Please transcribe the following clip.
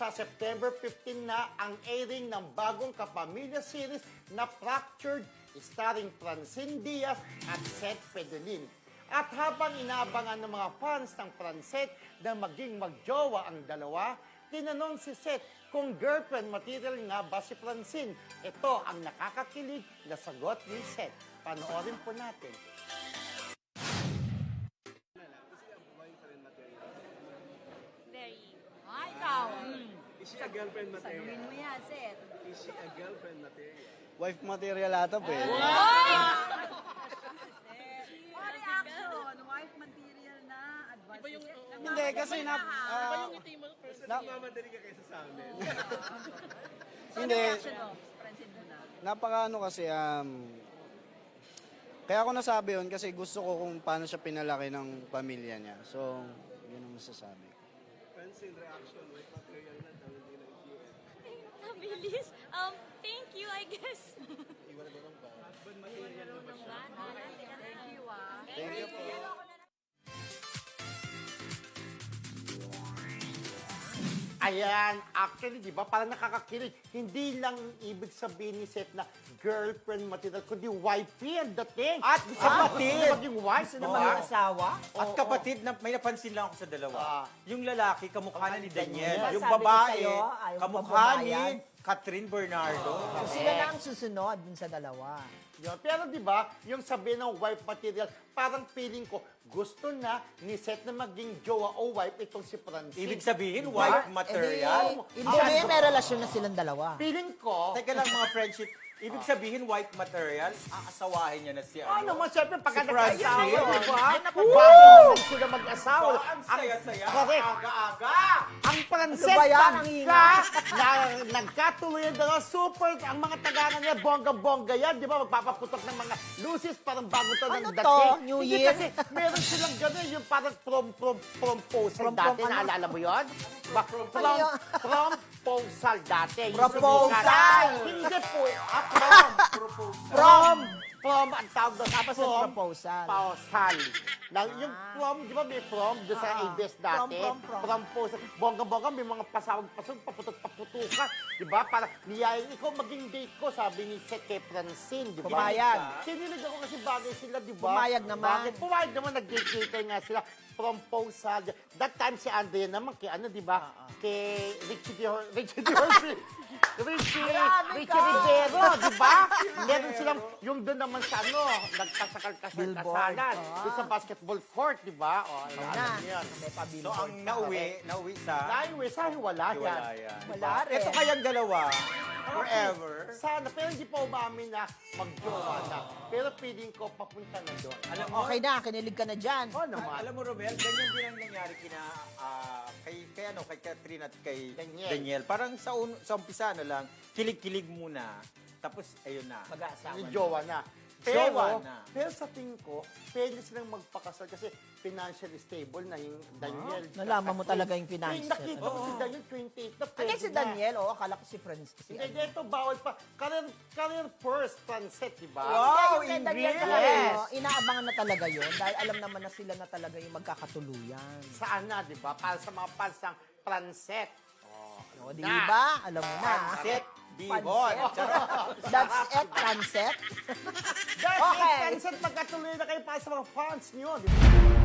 sa September 15 na ang airing ng bagong Kapamilya series na Fractured, starring Francine Diaz at Seth Pedolin. At habang inaabangan ng mga fans ng Francet na maging magjowa ang dalawa, tinanong si Seth kung girlfriend material nga ba si Francine. Ito ang nakakakilig na sagot ni Seth. Panoorin po natin. Very. Ay, ikaw. Is she a girlfriend material? Saluhin mo yan, Seth. Is she a girlfriend material? Wife material ata po eh. Reaction. Wife material na. Advice. Hindi, kasi Mamadali ka kaysa sa amin. hindi, Reaction mo. Francine mo na. napaka kasi, kaya ako nasabi yun kasi gusto ko kung paano siya pinalaki ng pamilya niya. So, yun ang masasabi ko. Francine, reaction, wife material na daw, hindi like you. Nabilis. Thank you, I guess. Husband material na ba siya? Thank you, ah. Thank you po. Ayan, actually, di ba, parang nakakakilig. Hindi lang ibig sabihin ni Seth na girlfriend material, kundi wifey ang dating. At kapatid. Maging wife, Gusto di na ba? maging asawa? At Oo. kapatid, na, may napansin lang ako sa dalawa. Yung lalaki, kamukha na ni Daniel. Daniel. Yung Sabi ko babae, sa'yo, ayaw mo kamukha ni pababayad. Catherine Bernardo. So, sila na ang susunod dun sa dalawa. Yun. Pero di ba, yung sabihin ng wife material, parang feeling ko, gusto na ni Seth na maging jowa o wife itong si Francine. Ibig sabihin, wife material. Ibig sabihin, may relasyon na silang dalawa. Feeling ko, Teka lang mga friendship. Ibig sabihin, wife material, aasawahin niya na si ano naman, syempre, pagka Si nagkasawa, Francine. di ba? Ay, Bago naman sila mag-asawa. So, ang saya-saya. Correct. Aga-aga. Ang Francet Ano ba yan? Ang pagka na nagkatuloyan dalawa, super, ang mga tagangan niya, bongga-bongga yan, di ba? Magpapaputok ng mga lucis, parang bago to ng Ano dating. to? New Hindi Year? kasi, meron silang gano'n, yung parang proposal Prom, dati, ano? naalala mo yun? Diba? Ano yun? Proposal dati. Yung Proposal! sumikat. Hindi po. From ang tawag doon. Tapos From, ang proposal. Proposal. Yung prom, di ba may prom doon sa ABS dati? Prom. Proposal. Bongga-bongga, may mga pasawag-pasawag, paputok-paputukan. Di ba? Para niyayin, ikaw maging date ko, sabi ni Seth kay Francine, di ba? Pumayag. Kinilig ako kasi bagay sila, di ba? Pumayag naman. Bakit? Pumayag naman, nag-date nga sila. Proposal. That time si Andrea naman, kay ano, di ba? Kay Richie Diorsi. Richie Rivero, di ba? Meron silang, yung doon naman sa ano, Billboard. nagkasal-kasalan. Doon sa basketball court, di ba? O, Na, alam niyo yan. may So, pa-billboard. ang nauwi sa Dahil sa hiwala yan. hiwalayan. Wala rin. Ito kayang dalawa, forever. Sana, pero hindi pa umamin na magjowa na. Pero feeling ko, papunta na doon. Alam mo, Okay na, kinilig ka na dyan. Oo naman. Alam mo, Romel, ganyan din ang nangyari kay Catherine at kay Daniel. Daniel. Parang sa umpisa, lang, kilig-kilig muna. Tapos, ayun na. Mag-aasawa Yung na. jowa na. Jowa na. Pero sa tingin ko, pwede silang magpakasal kasi financially stable na yung Daniel. Nalaman mo talaga yung financial. Nakita ko si Daniel, 28 na pwede Ano si na. Daniel? Oo, akala ko si Franz. Hindi, ito bawal pa. Career first, Francet, di ba? Wow, Yung kay Daniel Ingrid! talaga, Yes. inaabangan na talaga yun dahil alam naman na sila na talaga yung magkakatuluyan. Saan na, di ba? Para sa mga fans ng Francet. O, di ba? Alam mo na. Set, Bibon. That's it, Francet. That's Okay. it, Francet. Magkatuloy na kayo para sa mga fans nyo, di ba?